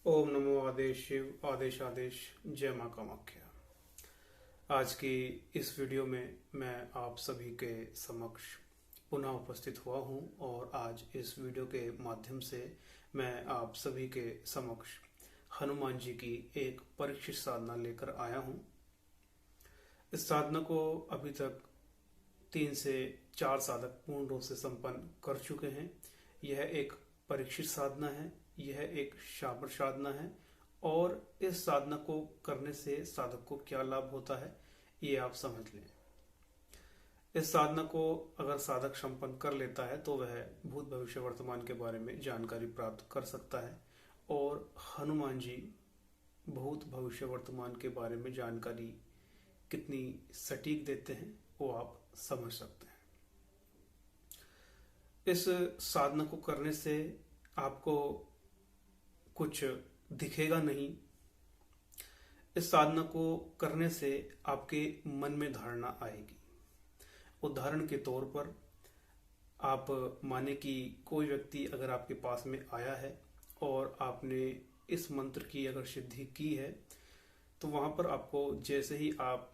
ओम नमो आदेश शिव आदेश आदेश। जय माँ कामाख्या। आज की इस वीडियो में मैं आप सभी के समक्ष पुनः उपस्थित हुआ हूँ और आज इस वीडियो के माध्यम से मैं आप सभी के समक्ष हनुमान जी की एक परीक्षित साधना लेकर आया हूँ। इस साधना को अभी तक 3 से 4 साधक पूर्ण रूप से संपन्न कर चुके हैं। यह एक परीक्षित साधना है, यह एक शाबर साधना है और इस साधना को करने से साधक को क्या लाभ होता है ये आप समझ लें। इस साधना को अगर साधक संपन्न कर लेता है तो वह भूत भविष्य वर्तमान के बारे में जानकारी प्राप्त कर सकता है और हनुमान जी भूत भविष्य वर्तमान के बारे में जानकारी कितनी सटीक देते हैं वो आप समझ सकते हैं। इस साधना को करने से आपको कुछ दिखेगा नहीं। इस साधना को करने से आपके मन में धारणा आएगी। उदाहरण के तौर पर आप माने कि कोई व्यक्ति अगर आपके पास में आया है और आपने इस मंत्र की अगर सिद्धि की है तो वहां पर आपको जैसे ही आप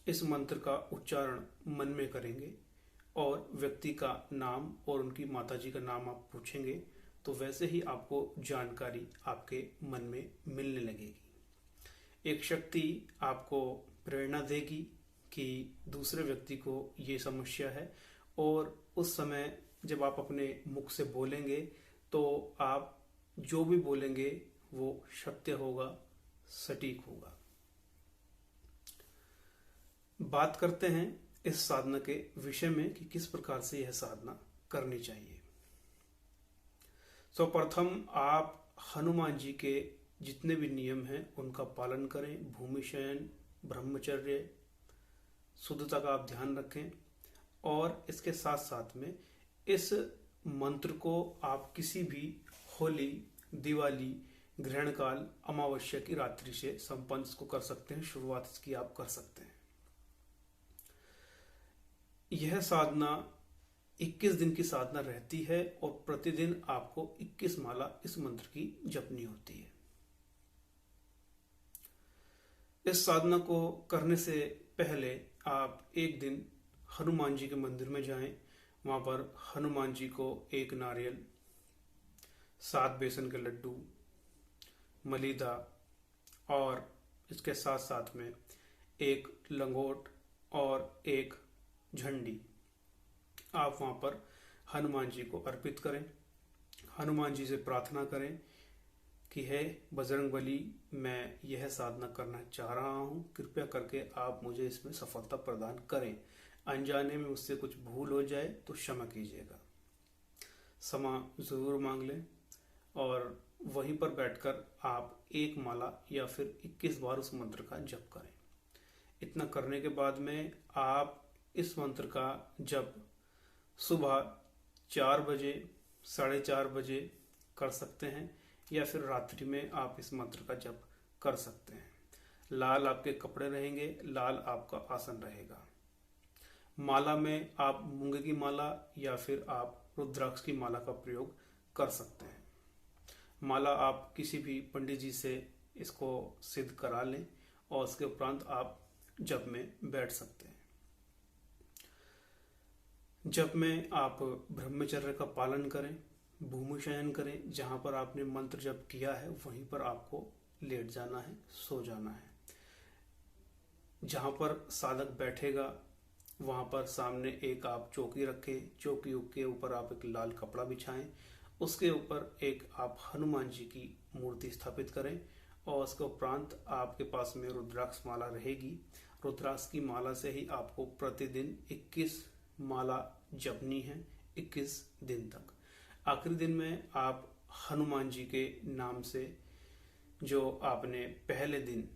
इस मंत्र का उच्चारण मन में करेंगे और व्यक्ति का नाम और उनकी माताजी का नाम आप पूछेंगे तो वैसे ही आपको जानकारी आपके मन में मिलने लगेगी। एक शक्ति आपको प्रेरणा देगी कि दूसरे व्यक्ति को ये समस्या है और उस समय जब आप अपने मुख से बोलेंगे तो आप जो भी बोलेंगे वो सत्य होगा, सटीक होगा। बात करते हैं इस साधना के विषय में कि किस प्रकार से यह साधना करनी चाहिए। सर्वप्रथम आप हनुमान जी के जितने भी नियम हैं उनका पालन करें। भूमि शयन, ब्रह्मचर्य, शुद्धता का आप ध्यान रखें और इसके साथ साथ में इस मंत्र को आप किसी भी होली, दिवाली, ग्रहण काल, अमावस्या की रात्रि से संपन्न इसको कर सकते हैं। शुरुआत इसकी आप कर सकते हैं। यह साधना 21 दिन की साधना रहती है और प्रतिदिन आपको 21 माला इस मंत्र की जपनी होती है। इस साधना को करने से पहले आप एक दिन हनुमान जी के मंदिर में जाएं। वहां पर हनुमान जी को एक नारियल, 7 बेसन के लड्डू, मलीदा और इसके साथ साथ में एक लंगोट और एक झंडी आप वहां पर हनुमान जी को अर्पित करें। हनुमान जी से प्रार्थना करें कि हे बजरंगबली, मैं यह साधना करना चाह रहा हूं, कृपया करके आप मुझे इसमें सफलता प्रदान करें। अनजाने में मुझसे कुछ भूल हो जाए तो क्षमा कीजिएगा। क्षमा जरूर मांग लें और वहीं पर बैठकर आप एक माला या फिर 21 बार उस मंत्र का जप करें। इतना करने के बाद में आप इस मंत्र का जप सुबह 4 बजे, 4:30 बजे कर सकते हैं या फिर रात्रि में आप इस मंत्र का जप कर सकते हैं। लाल आपके कपड़े रहेंगे, लाल आपका आसन रहेगा। माला में आप मूंगे की माला या फिर आप रुद्राक्ष की माला का प्रयोग कर सकते हैं। माला आप किसी भी पंडित जी से इसको सिद्ध करा लें और उसके उपरांत आप जप में बैठ सकते हैं। जप में आप ब्रह्मचर्य का पालन करें, भूमि शयन करें। जहां पर आपने मंत्र जप किया है वहीं पर आपको लेट जाना है, सो जाना है। जहां पर साधक बैठेगा वहां पर सामने एक आप चौकी रखें। चौकी के ऊपर आप एक लाल कपड़ा बिछाएं। उसके ऊपर एक आप हनुमान जी की मूर्ति स्थापित करें और उसके उपरांत आपके पास में रुद्राक्ष माला रहेगी। रुद्राक्ष की माला से ही आपको प्रतिदिन 21 माला जपनी है 21 दिन तक। आखिरी दिन में आप हनुमान जी के नाम से जो आपने पहले दिन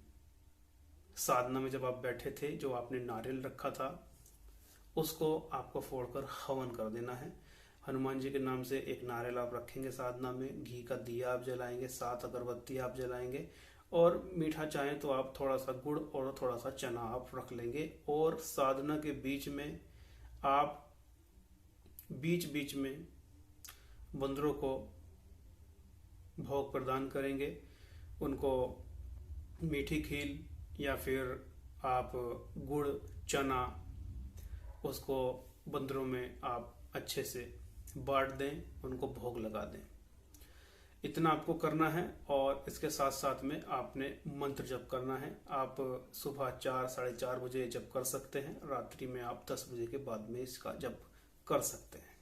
साधना में जब आप बैठे थे, जो आपने नारियल रखा था, उसको आपको फोड़कर हवन कर देना है। हनुमान जी के नाम से एक नारियल आप रखेंगे साधना में, घी का दिया आप जलाएंगे, 7 अगरबत्ती आप जलाएंगे और मीठा चाहें तो आप थोड़ा सा गुड़ और थोड़ा सा चना आप रख लेंगे। और साधना के बीच में आप बीच बीच में बंदरों को भोग प्रदान करेंगे। उनको मीठी खीर या फिर आप गुड़, चना, उसको बंदरों में आप अच्छे से बांट दें, उनको भोग लगा दें। इतना आपको करना है। और इसके साथ साथ में आपने मंत्र जप करना है। आप सुबह 4, 4:30 बजे जप कर सकते हैं। रात्रि में आप 10 बजे के बाद में इसका जप कर सकते हैं।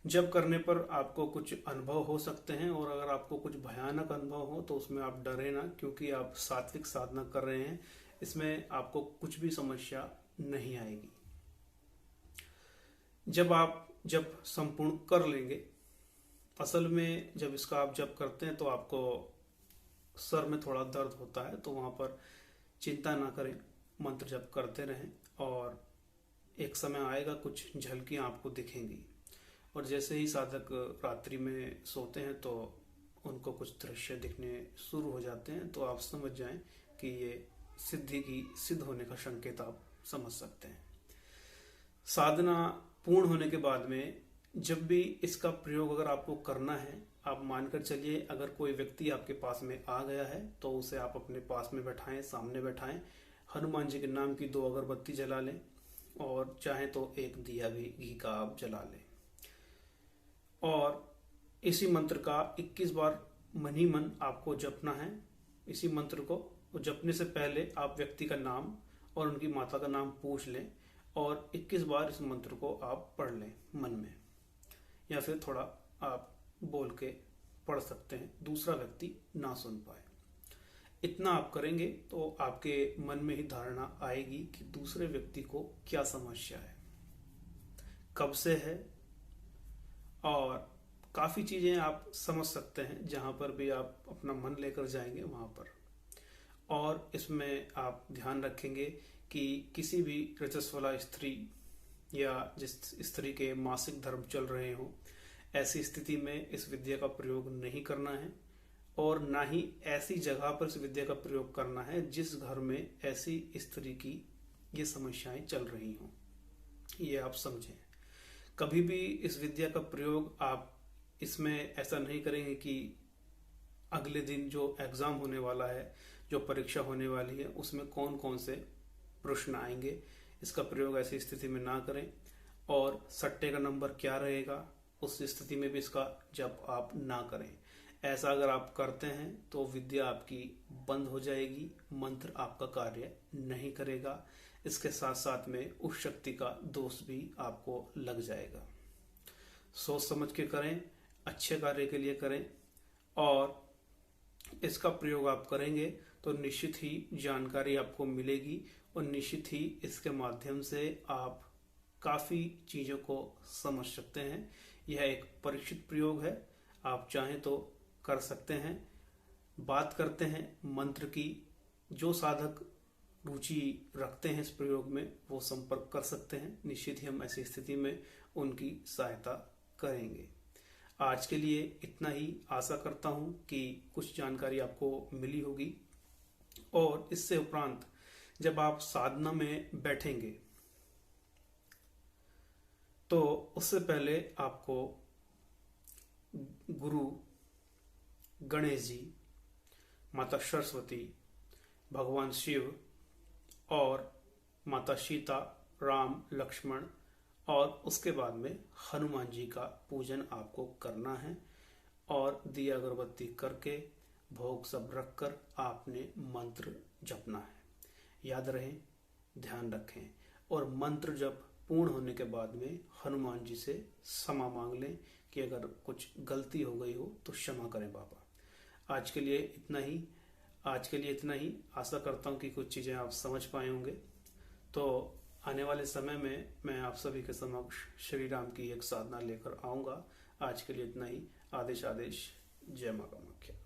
जप करने पर आपको कुछ अनुभव हो सकते हैं, और अगर आपको कुछ भयानक अनुभव हो तो उसमें आप डरे ना, क्योंकि आप सात्विक साधना कर रहे हैं। इसमें आपको कुछ भी समस्या नहीं आएगी। जब आप जप संपूर्ण कर लेंगे, असल में जब इसका आप जप करते हैं तो आपको सर में थोड़ा दर्द होता है, तो वहां पर चिंता ना करें, मंत्र जप करते रहें और एक समय आएगा कुछ झलकियां आपको दिखेंगी। और जैसे ही साधक रात्रि में सोते हैं तो उनको कुछ दृश्य दिखने शुरू हो जाते हैं, तो आप समझ जाएं कि ये सिद्ध होने का संकेत आप समझ सकते हैं। साधना पूर्ण होने के बाद में जब भी इसका प्रयोग अगर आपको करना है, आप मानकर चलिए अगर कोई व्यक्ति आपके पास में आ गया है तो उसे आप अपने पास में बैठाएं, सामने बैठाएं, हनुमान जी के नाम की 2 अगरबत्ती जला लें, और चाहे तो एक दिया भी घी का आप जला लें। और इसी मंत्र का 21 बार मन ही मन आपको जपना है। इसी मंत्र को जपने से पहले आप व्यक्ति का नाम और उनकी माता का नाम पूछ लें, और 21 बार इस मंत्र को आप पढ़ लें मन में, या फिर थोड़ा आप बोल के पढ़ सकते हैं, दूसरा व्यक्ति ना सुन पाए। इतना आप करेंगे तो आपके मन में ही धारणा आएगी कि दूसरे व्यक्ति को क्या समस्या है, कब से है, और काफी चीजें आप समझ सकते हैं जहां पर भी आप अपना मन लेकर जाएंगे वहां पर। और इसमें आप ध्यान रखेंगे कि किसी भी रजस्वला स्त्री या जिस स्त्री के मासिक धर्म चल रहे हो, ऐसी स्थिति में इस विद्या का प्रयोग नहीं करना है, और ना ही ऐसी जगह पर इस विद्या का प्रयोग करना है जिस घर में ऐसी स्त्री की ये समस्याएं चल रही हों। ये आप समझें। कभी भी इस विद्या का प्रयोग आप इसमें ऐसा नहीं करेंगे कि अगले दिन जो एग्जाम होने वाला है, जो परीक्षा होने वाली है, उसमें कौन कौन से प्रश्न आएंगे, इसका प्रयोग ऐसी स्थिति में ना करें। और सट्टे का नंबर क्या रहेगा, उस स्थिति में भी इसका जप आप ना करें। ऐसा अगर आप करते हैं तो विद्या आपकी बंद हो जाएगी, मंत्र आपका कार्य नहीं करेगा। इसके साथ साथ में उस शक्ति का दोष भी आपको लग जाएगा। सोच समझ के करें, अच्छे कार्य के लिए करें, और इसका प्रयोग आप करेंगे तो निश्चित ही जानकारी आपको मिलेगी, और निश्चित ही इसके माध्यम से आप काफी चीजों को समझ सकते हैं। यह एक परीक्षित प्रयोग है, आप चाहें तो कर सकते हैं। बात करते हैं मंत्र की। जो साधक रुचि रखते हैं इस प्रयोग में वो संपर्क कर सकते हैं। निश्चित ही हम ऐसी स्थिति में उनकी सहायता करेंगे। आज के लिए इतना ही। आशा करता हूं कि कुछ जानकारी आपको मिली होगी। और इससे उपरांत जब आप साधना में बैठेंगे तो उससे पहले आपको गुरु गणेश जी, माता सरस्वती, भगवान शिव और माता सीता, राम, लक्ष्मण और उसके बाद में हनुमान जी का पूजन आपको करना है। और दिया अगरबत्ती करके भोग सब रखकर आपने मंत्र जपना है। याद रहे, ध्यान रखें। और मंत्र जप पूर्ण होने के बाद में हनुमान जी से क्षमा मांग लें कि अगर कुछ गलती हो गई हो तो क्षमा करें बाबा। आज के लिए इतना ही। आशा करता हूं कि कुछ चीजें आप समझ पाए होंगे। तो आने वाले समय में मैं आप सभी के समक्ष श्री राम की एक साधना लेकर आऊंगा। आज के लिए इतना ही। आदेश। जय मां कामाख्या।